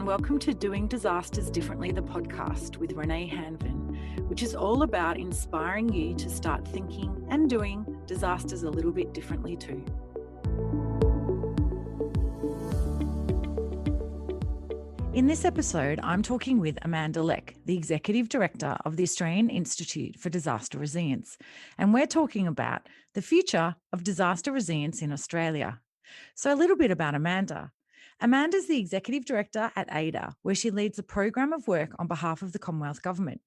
and welcome to Doing Disasters Differently, the podcast with Renae Hanvin, which is all about inspiring you to start thinking and doing disasters a little bit differently too. In this episode, I'm talking with Amanda Leck, the Executive Director of the Australian Institute for Disaster Resilience, and we're talking about the future of disaster resilience in Australia. So a little bit about Amanda. Amanda's the Executive Director at AIDR, where she leads a program of work on behalf of the Commonwealth Government.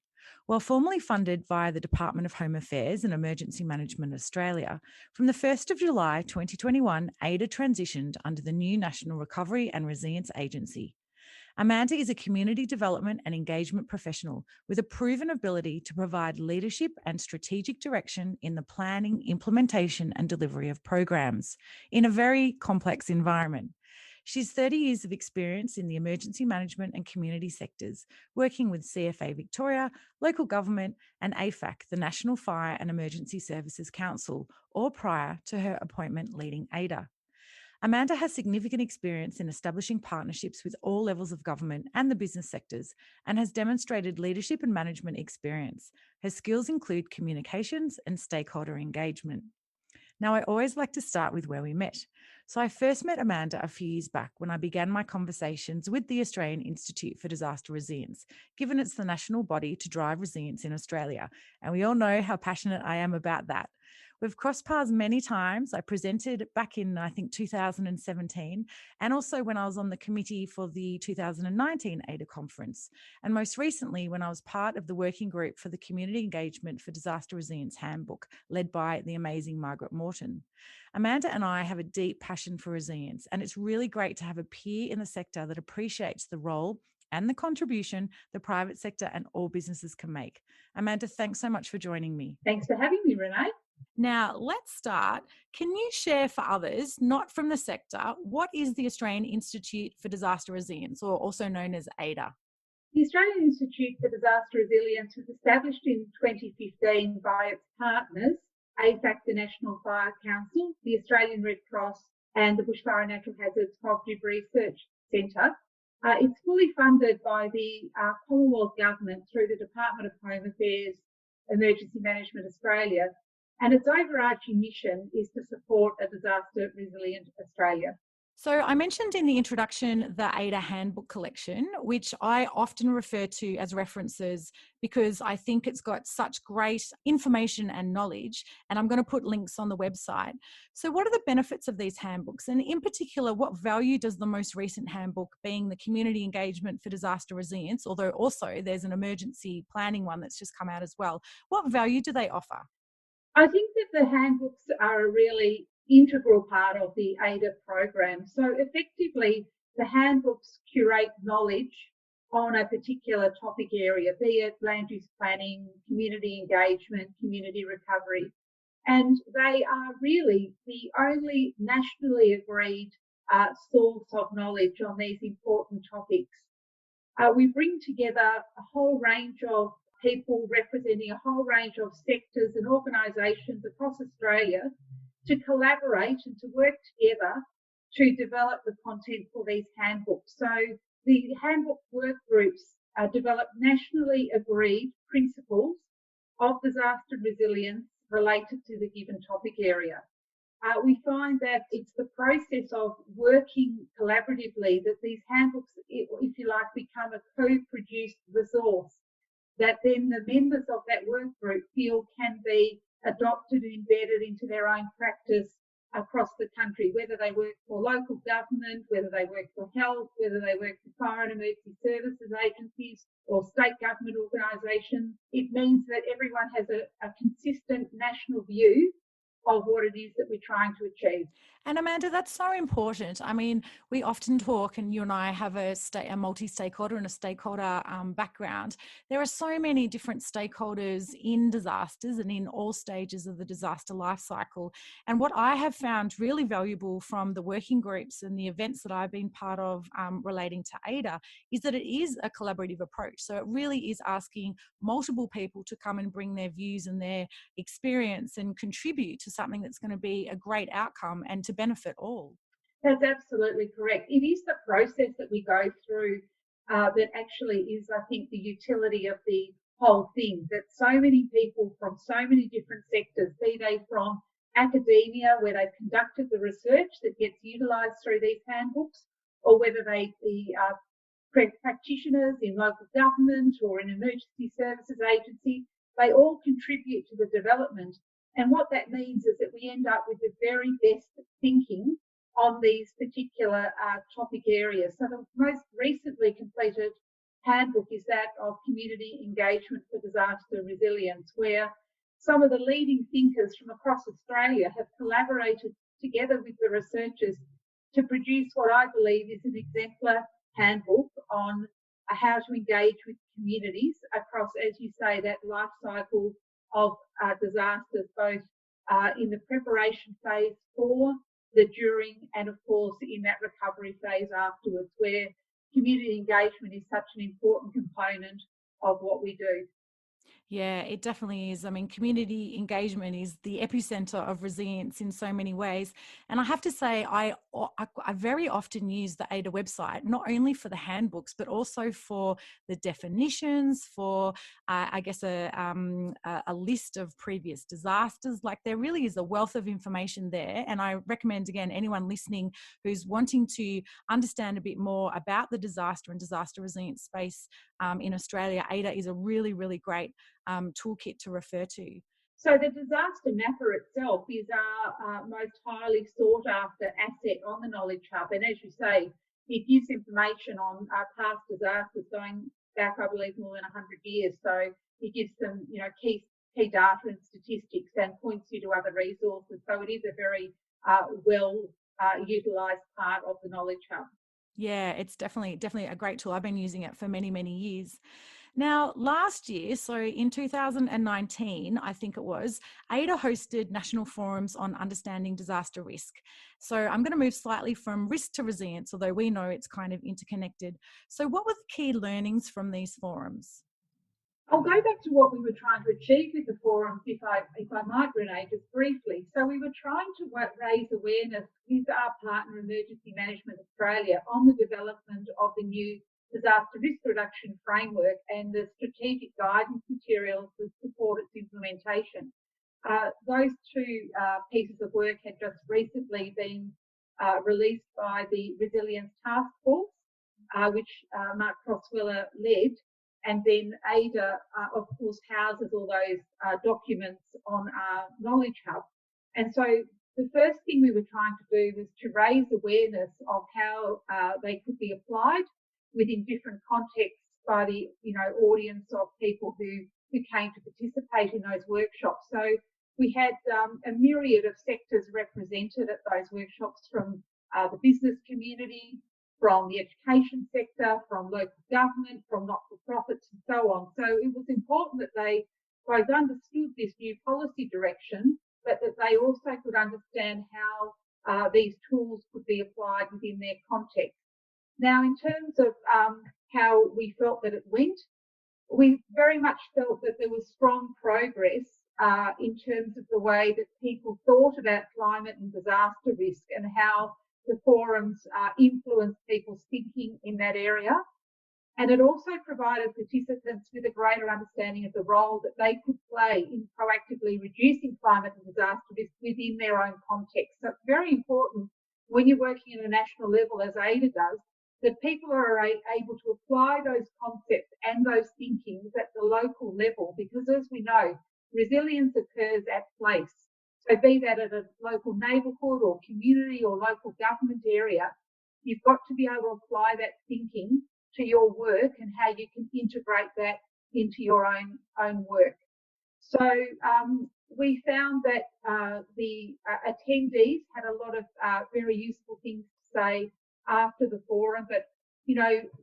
While formerly funded via the Department of Home Affairs and Emergency Management Australia, from the 1st of July 2021, AIDR transitioned under the new National Recovery and Resilience Agency. Amanda is a community development and engagement professional with a proven ability to provide leadership and strategic direction in the planning, implementation, and delivery of programs in a very complex environment. She's 30 years of experience in the emergency management and community sectors, working with CFA Victoria, local government, and AFAC, the National Fire and Emergency Services Council, all prior to her appointment leading AIDR. Amanda has significant experience in establishing partnerships with all levels of government and the business sectors and has demonstrated leadership and management experience. Her skills include communications and stakeholder engagement. Now, I always like to start with where we met. So I first met Amanda a few years back when I began my conversations with the Australian Institute for Disaster Resilience, given it's the national body to drive resilience in Australia. And we all know how passionate I am about that. We've crossed paths many times. I presented back in, I think, 2017, and also when I was on the committee for the 2019 AIDR conference. And most recently, when I was part of the working group for the Community Engagement for Disaster Resilience Handbook, led by the amazing Margaret Morton. Amanda and I have a deep passion for resilience, and it's really great to have a peer in the sector that appreciates the role and the contribution the private sector and all businesses can make. Amanda, thanks so much for joining me. Thanks for having me, Renae. Now, let's start. Can you share for others, not from the sector, what is the Australian Institute for Disaster Resilience, or also known as AIDR? The Australian Institute for Disaster Resilience was established in 2015 by its partners, AFAC, the National Fire Council, the Australian Red Cross, and the Bushfire and Natural Hazards Cooperative Research Centre. It's fully funded by the Commonwealth Government through the Department of Home Affairs, Emergency Management Australia, and its overarching mission is to support a disaster resilient Australia. So I mentioned in the introduction the AIDR Handbook collection, which I often refer to as references because I think it's got such great information and knowledge, and I'm going to put links on the website. So what are the benefits of these handbooks? And in particular, what value does the most recent handbook, being the Community Engagement for Disaster Resilience, although also there's an emergency planning one that's just come out as well, what value do they offer? I think that the handbooks are a really integral part of the AIDR program. So effectively, the handbooks curate knowledge on a particular topic area, be it land use planning, community engagement, community recovery. And they are really the only nationally agreed source of knowledge on these important topics. We bring together a whole range of people representing a whole range of sectors and organisations across Australia to collaborate and to work together to develop the content for these handbooks. So the handbook work groups develop nationally agreed principles of disaster resilience related to the given topic area. We find that it's the process of working collaboratively that these handbooks, if you like, become a co-produced resource that then the members of that work group feel can be adopted and embedded into their own practice across the country, whether they work for local government, whether they work for health, whether they work for fire and emergency services agencies or state government organisations. It means that everyone has a consistent national view of what it is that we're trying to achieve. And Amanda, that's so important. I mean, we often talk, and you and I have a multi-stakeholder and a stakeholder background. There are so many different stakeholders in disasters and in all stages of the disaster life cycle. And what I have found really valuable from the working groups and the events that I've been part of relating to AIDR is that it is a collaborative approach. So it really is asking multiple people to come and bring their views and their experience and contribute to something that's going to be a great outcome and to benefit all. That's absolutely correct. It is the process that we go through that actually is, I think, the utility of the whole thing, that so many people from so many different sectors, be they from academia, where they've conducted the research that gets utilised through these handbooks, or whether they be practitioners in local government or in emergency services agency, they all contribute to the development. And what that means is that we end up with the very best thinking on these particular topic areas. So the most recently completed handbook is that of community engagement for disaster resilience, where some of the leading thinkers from across Australia have collaborated together with the researchers to produce what I believe is an exemplar handbook on how to engage with communities across, as you say, that life cycle of disasters, both in the preparation phase, for the during, and of course in that recovery phase afterwards, where community engagement is such an important component of what we do. Yeah, it definitely is. I mean, community engagement is the epicenter of resilience in so many ways. And I have to say, I very often use the AIDR website, not only for the handbooks, but also for the definitions, for, I guess, a list of previous disasters. Like, there really is a wealth of information there. And I recommend, again, anyone listening who's wanting to understand a bit more about the disaster and disaster resilience space in Australia, AIDR is a really, really great toolkit to refer to. So the disaster mapper itself is our most highly sought after asset on the Knowledge Hub. And as you say, it gives information on past disasters going back, I believe, more than 100 years. So it gives them, key data and statistics, and points you to other resources. So it is a very well utilised part of the Knowledge Hub. Yeah, it's definitely a great tool. I've been using it for many, many years. Now, last year, so in 2019, I think it was, AIDR hosted national forums on understanding disaster risk. So I'm going to move slightly from risk to resilience, although we know it's kind of interconnected. So what were the key learnings from these forums? I'll go back to what we were trying to achieve with the forums, if I might, Renae, just briefly. So we were trying to raise awareness with our partner Emergency Management Australia on the development of the new disaster risk reduction framework and the strategic guidance materials that support its implementation. Those two pieces of work had just recently been released by the Resilience Task Force, which Mark Crossweller led. And then AIDR, of course, houses all those documents on our Knowledge Hub. And so the first thing we were trying to do was to raise awareness of how they could be applied within different contexts by the audience of people who came to participate in those workshops. So we had a myriad of sectors represented at those workshops, from the business community, from the education sector, from local government, from not-for-profits, and so on. So it was important that they both understood this new policy direction, but that they also could understand how these tools could be applied within their context. Now, in terms of how we felt that it went, we very much felt that there was strong progress in terms of the way that people thought about climate and disaster risk, and how the forums influenced people's thinking in that area. And it also provided participants with a greater understanding of the role that they could play in proactively reducing climate and disaster risk within their own context. So it's very important when you're working at a national level, as AIDR does, that people are able to apply those concepts and those thinkings at the local level, because as we know, resilience occurs at place. So be that at a local neighbourhood or community or local government area, you've got to be able to apply that thinking to your work and how you can integrate that into your own work. So we found that the attendees had a lot of very useful things to say after the forum, but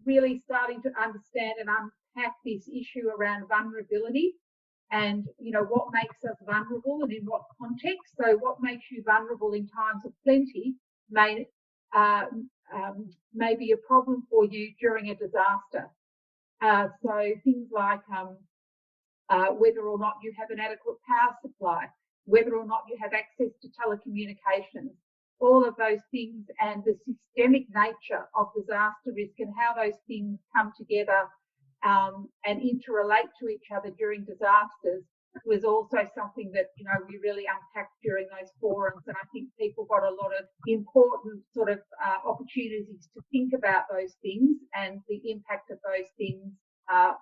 really starting to understand and unpack this issue around vulnerability, and what makes us vulnerable and in what context. So what makes you vulnerable in times of plenty may be a problem for you during a disaster. So things like whether or not you have an adequate power supply, whether or not you have access to telecommunications, all of those things and the systemic nature of disaster risk and how those things come together and interrelate to each other during disasters was also something that, you know, we really unpacked during those forums. And I think people got a lot of important sort of opportunities to think about those things and the impact of those things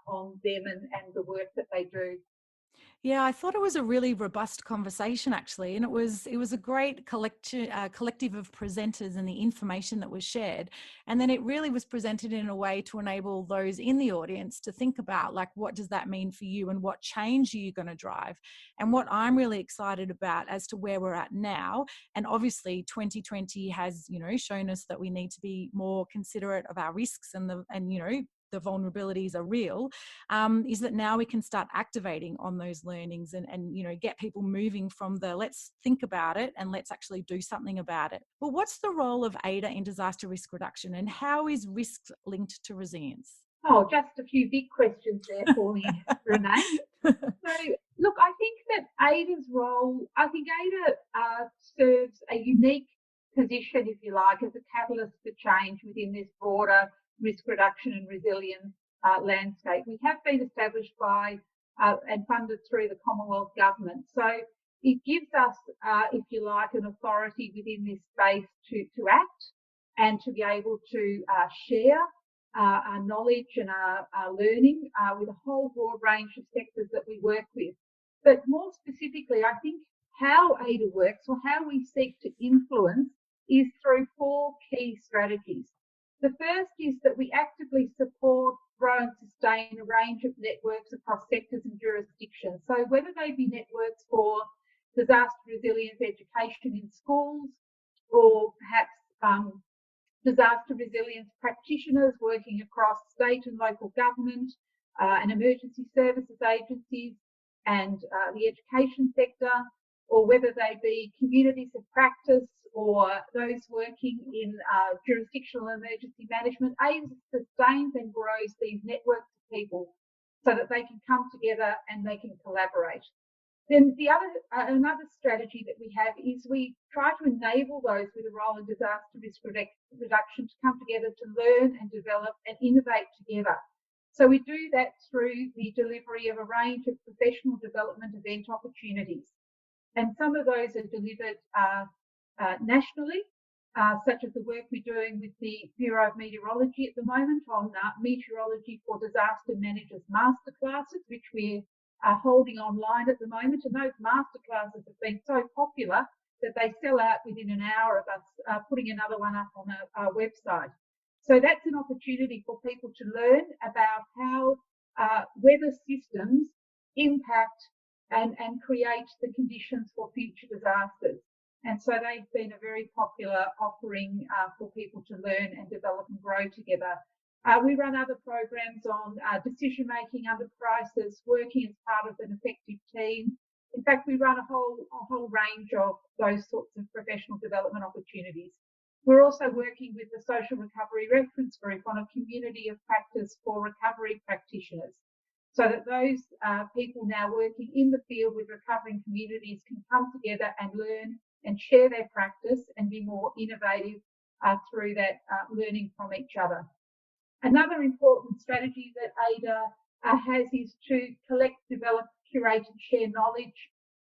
on them and the work that they do. Yeah, I thought it was a really robust conversation, actually, and it was a great collective of presenters and the information that was shared, and then it really was presented in a way to enable those in the audience to think about, like, what does that mean for you and what change are you going to drive? And what I'm really excited about as to where we're at now, and obviously 2020 has, you know, shown us that we need to be more considerate of our risks and you know, the vulnerabilities are real, is that now we can start activating on those learnings and you know, get people moving from the let's think about it and let's actually do something about it. Well, what's the role of AIDR in disaster risk reduction, and how is risk linked to resilience? Oh, just a few big questions there for me, Renae. So, look, I think that AIDR's role, I think AIDR serves a unique position, if you like, as a catalyst for change within this broader risk reduction and resilience landscape. We have been established by and funded through the Commonwealth Government. So it gives us, if you like, an authority within this space to act and to be able to share our knowledge and our learning with a whole broad range of sectors that we work with. But more specifically, I think how AIDR works, or how we seek to influence, is through 4 key strategies. The first is that we actively support, grow and sustain a range of networks across sectors and jurisdictions. So whether they be networks for disaster resilience education in schools, or perhaps disaster resilience practitioners working across state and local government and emergency services agencies and the education sector, or whether they be communities of practice or those working in jurisdictional emergency management, AIDR sustains and grows these networks of people so that they can come together and they can collaborate. Then another strategy that we have is we try to enable those with a role in disaster risk reduction to come together to learn and develop and innovate together. So we do that through the delivery of a range of professional development event opportunities. And some of those are delivered nationally, such as the work we're doing with the Bureau of Meteorology at the moment on meteorology for disaster managers masterclasses, which we're holding online at the moment. And those masterclasses have been so popular that they sell out within an hour of us putting another one up on our website. So that's an opportunity for people to learn about how weather systems impact and create the conditions for future disasters. And so they've been a very popular offering for people to learn and develop and grow together. We run other programs on decision making under crisis, working as part of an effective team. In fact, we run a whole range of those sorts of professional development opportunities. We're also working with the Social Recovery Reference Group on a community of practice for recovery practitioners, so that those people now working in the field with recovering communities can come together and learn and share their practice and be more innovative through that learning from each other. Another important strategy that AIDR has is to collect, develop, curate and share knowledge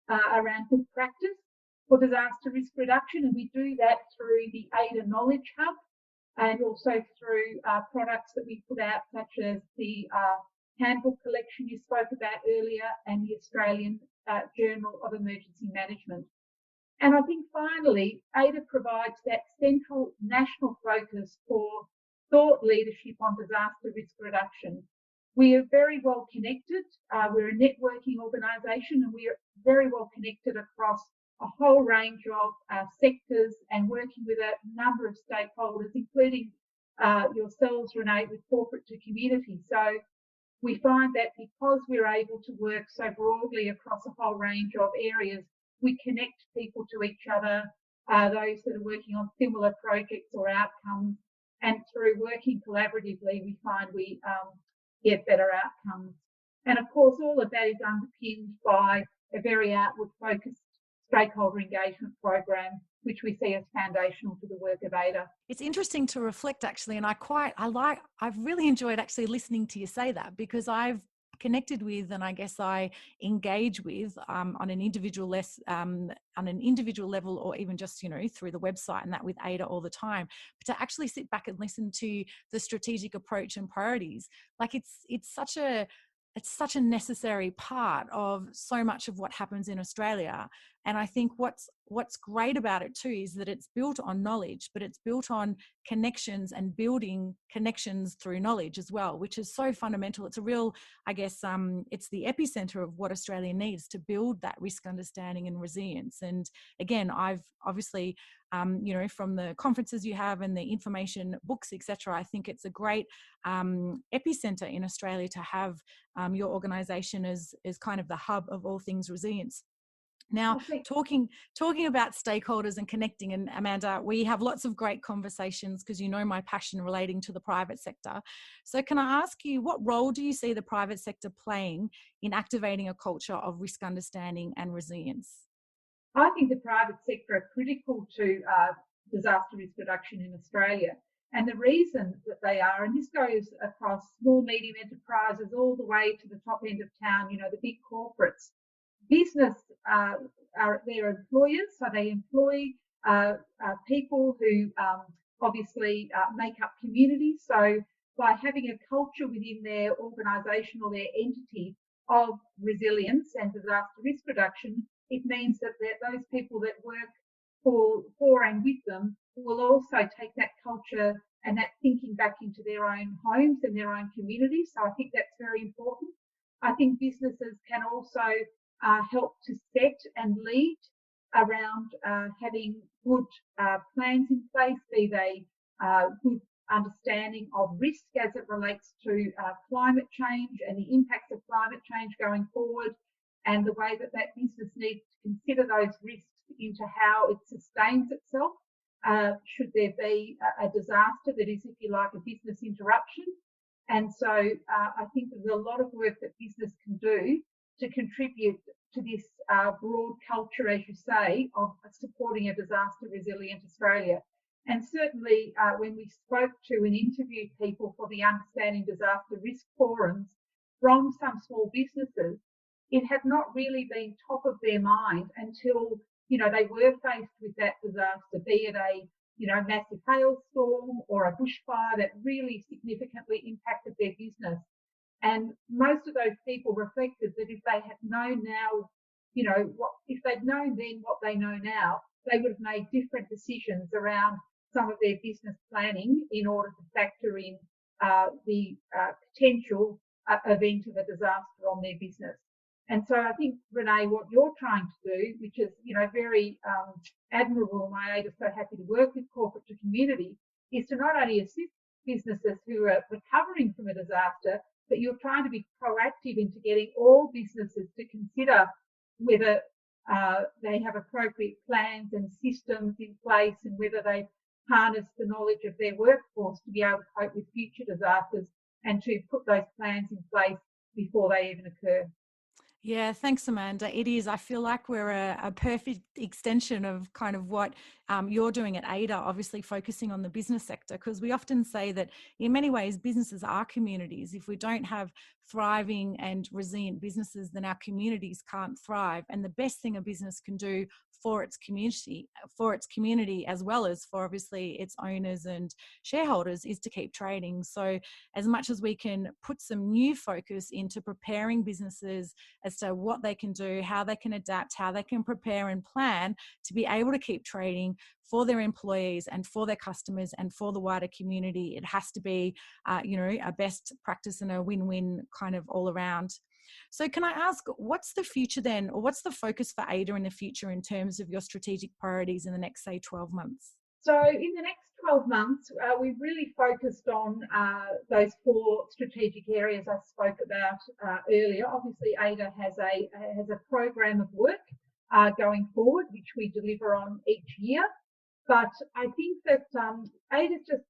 around good practice for disaster risk reduction, and we do that through the AIDR Knowledge Hub and also through products that we put out, such as the handbook collection you spoke about earlier and the Australian Journal of Emergency Management. And I think finally, AIDR provides that central national focus for thought leadership on disaster risk reduction. We are very well connected. We're a networking organisation, and we are very well connected across a whole range of sectors and working with a number of stakeholders, including yourselves, Renae, with corporate to community. So we find that because we're able to work so broadly across a whole range of areas, we connect people to each other, those that are working on similar projects or outcomes, and through working collaboratively, we find we get better outcomes. And of course, all of that is underpinned by a very outward focused stakeholder engagement program which we see as foundational to the work of AIDR. It's interesting to reflect, actually, and I've really enjoyed actually listening to you say that, because I've connected with, and I guess I engage with on an individual level, or even just through the website and that with AIDR all the time. But to actually sit back and listen to the strategic approach and priorities, like it's such a necessary part of so much of what happens in Australia. And I think what's great about it too is that it's built on knowledge, but it's built on connections and building connections through knowledge as well, which is so fundamental. It's a real, I guess, it's the epicenter of what Australia needs to build that risk understanding and resilience. And again, I've obviously, from the conferences you have and the information books, etc., I think it's a great epicenter in Australia to have your organisation as kind of the hub of all things resilience. Now, talking about stakeholders and connecting, and Amanda, we have lots of great conversations because my passion relating to the private sector. So can I ask you, what role do you see the private sector playing in activating a culture of risk understanding and resilience? I think the private sector are critical to disaster risk reduction in Australia. And the reason that they are, and this goes across small, medium enterprises all the way to the top end of town, the big corporates. Business are their employers, so they employ people who obviously make up communities. So by having a culture within their organisation or their entity of resilience and disaster risk reduction, it means that those people that work for and with them will also take that culture and that thinking back into their own homes and their own communities. So I think that's very important. I think businesses can also help to set and lead around having good plans in place, be they good understanding of risk as it relates to climate change and the impacts of climate change going forward, and the way that business needs to consider those risks into how it sustains itself. Should there be a disaster that is, if you like, a business interruption. And so I think there's a lot of work that business can do to contribute to this broad culture, as you say, of supporting a disaster resilient Australia. And certainly when we spoke to and interviewed people for the Understanding Disaster Risk Forums from some small businesses, it had not really been top of their mind until, they were faced with that disaster, be it a, massive hailstorm or a bushfire that really significantly impacted their business. And most of those people reflected that if they had known now, if they'd known then what they know now, they would have made different decisions around some of their business planning in order to factor in the potential event of a disaster on their business. And so I think, Renae, what you're trying to do, which is, very admirable, and my aid is so happy to work with corporate to community, is to not only assist businesses who are recovering from a disaster, but you're trying to be proactive into getting all businesses to consider whether they have appropriate plans and systems in place, and whether they harness the knowledge of their workforce to be able to cope with future disasters and to put those plans in place before they even occur. Yeah, thanks, Amanda. It is. I feel like we're a perfect extension of kind of what you're doing at AIDR, obviously focusing on the business sector, because we often say that in many ways businesses are communities. If we don't have thriving and resilient businesses, then our communities can't thrive. And the best thing a business can do for its community, as well as for obviously its owners and shareholders, is to keep trading. So as much as we can put some new focus into preparing businesses as to what they can do, how they can adapt, how they can prepare and plan to be able to keep trading for their employees and for their customers and for the wider community, it has to be, a best practice and a win-win kind of all around. So can I ask, what's the future then, or what's the focus for AIDR in the future in terms of your strategic priorities in the next, say, 12 months? So in the next 12 months, we've really focused on those 4 strategic areas I spoke about earlier. Obviously, AIDR has a program of work going forward, which we deliver on each year. But I think that AIDR's just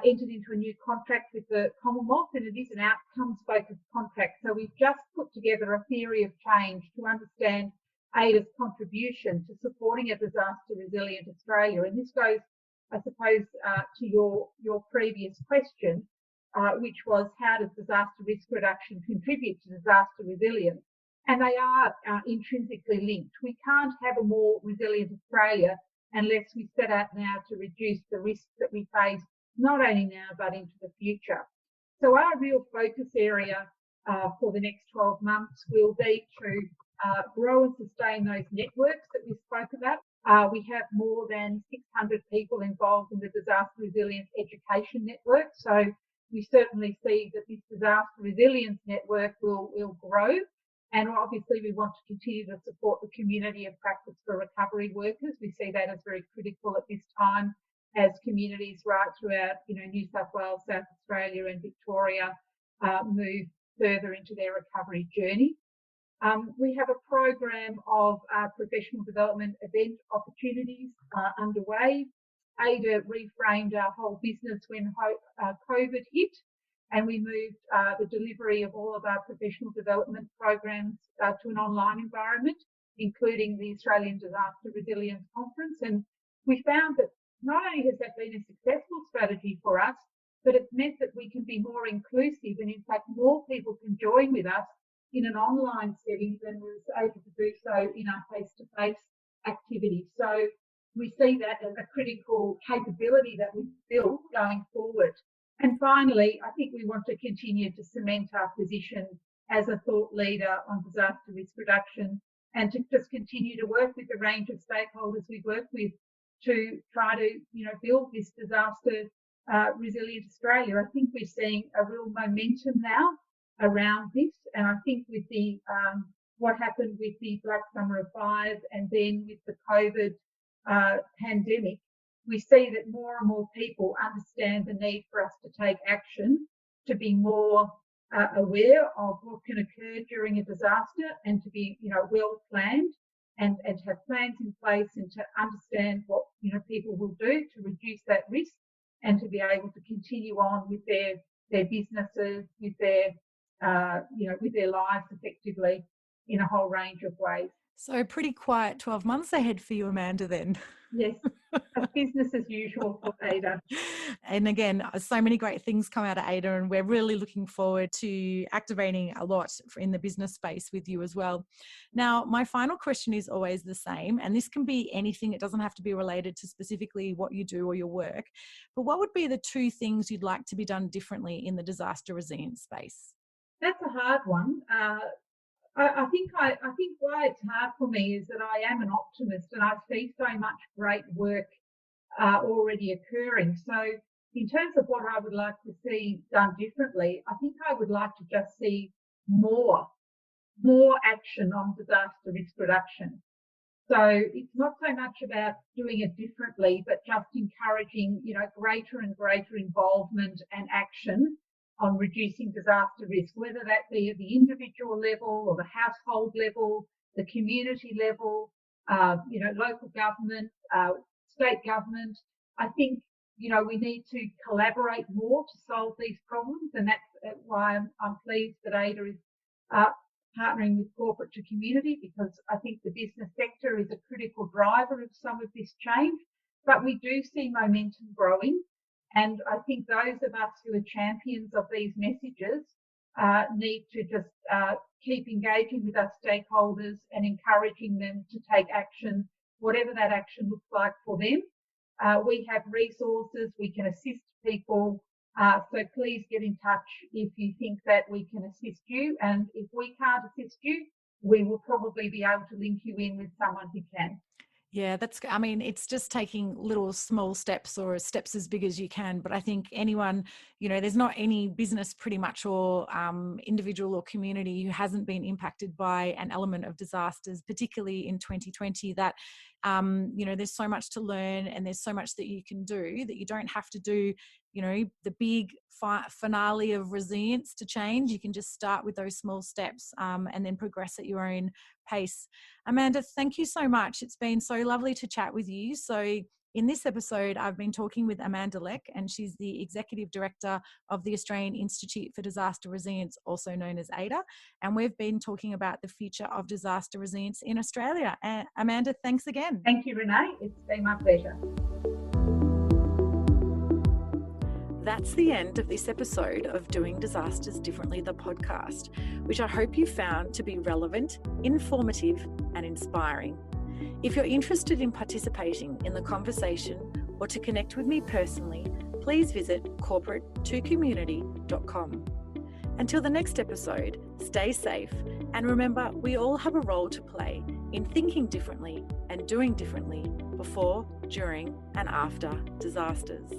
entered into a new contract with the Commonwealth, and it is an outcomes-focused contract. So we've just put together a theory of change to understand AIDR's contribution to supporting a disaster resilient Australia. And this goes, I suppose, to your previous question, which was how does disaster risk reduction contribute to disaster resilience? And they are intrinsically linked. We can't have a more resilient Australia unless we set out now to reduce the risks that we face, not only now, but into the future. So our real focus area for the next 12 months will be to grow and sustain those networks that we spoke about. We have more than 600 people involved in the Disaster Resilience Education Network. So we certainly see that this disaster resilience network will grow. And obviously we want to continue to support the community of practice for recovery workers. We see that as very critical at this time as communities right throughout, New South Wales, South Australia and Victoria move further into their recovery journey. We have a program of professional development event opportunities underway. AIDR reframed our whole business when COVID hit, and we moved the delivery of all of our professional development programs to an online environment, including the Australian Disaster Resilience Conference. And we found that not only has that been a successful strategy for us, but it's meant that we can be more inclusive, and in fact more people can join with us in an online setting than was able to do so in our face-to-face activities. So we see that as a critical capability that we build going forward. And finally, I think we want to continue to cement our position as a thought leader on disaster risk reduction, and to just continue to work with the range of stakeholders we work with to try to, build this disaster resilient Australia. I think we're seeing a real momentum now around this, and I think with the what happened with the Black Summer of Fires and then with the COVID pandemic, we see that more and more people understand the need for us to take action, to be more aware of what can occur during a disaster, and to be, well planned and to have plans in place, and to understand what, people will do to reduce that risk, and to be able to continue on with their businesses, with their, with their lives effectively in a whole range of ways. So pretty quiet 12 months ahead for you, Amanda, then. Yes, business as usual for AIDR. And again, so many great things come out of AIDR, and we're really looking forward to activating a lot in the business space with you as well. Now, my final question is always the same, and this can be anything. It doesn't have to be related to specifically what you do or your work, but what would be the 2 things you'd like to be done differently in the disaster resilience space? That's a hard one. I think why it's hard for me is that I am an optimist, and I see so much great work already occurring. So in terms of what I would like to see done differently, I think I would like to just see more action on disaster risk reduction. So it's not so much about doing it differently, but just encouraging, greater and greater involvement and action on reducing disaster risk, whether that be at the individual level or the household level, the community level, local government, state government. I think, we need to collaborate more to solve these problems, and that's why I'm pleased that AIDR is partnering with corporate to community, because I think the business sector is a critical driver of some of this change. But we do see momentum growing. And I think those of us who are champions of these messages need to just keep engaging with our stakeholders and encouraging them to take action, whatever that action looks like for them. We have resources, we can assist people. So please get in touch if you think that we can assist you. And if we can't assist you, we will probably be able to link you in with someone who can. Yeah, it's just taking little small steps, or steps as big as you can. But I think anyone, there's not any business pretty much, or individual or community who hasn't been impacted by an element of disasters, particularly in 2020, that, there's so much to learn, and there's so much that you can do, that you don't have to do, the big finale of resilience to change. You can just start with those small steps and then progress at your own pace. Amanda, thank you so much. It's been so lovely to chat with you. So In this episode, I've been talking with Amanda Leck, and she's the Executive Director of the Australian Institute for Disaster Resilience, also known as AIDR. And we've been talking about the future of disaster resilience in Australia. Amanda, thanks again. Thank you, Renae. It's been my pleasure. That's the end of this episode of Doing Disasters Differently, the podcast, which I hope you found to be relevant, informative, and inspiring. If you're interested in participating in the conversation or to connect with me personally, please visit corporate2community.com. Until the next episode, stay safe and remember we all have a role to play in thinking differently and doing differently before, during, and after disasters.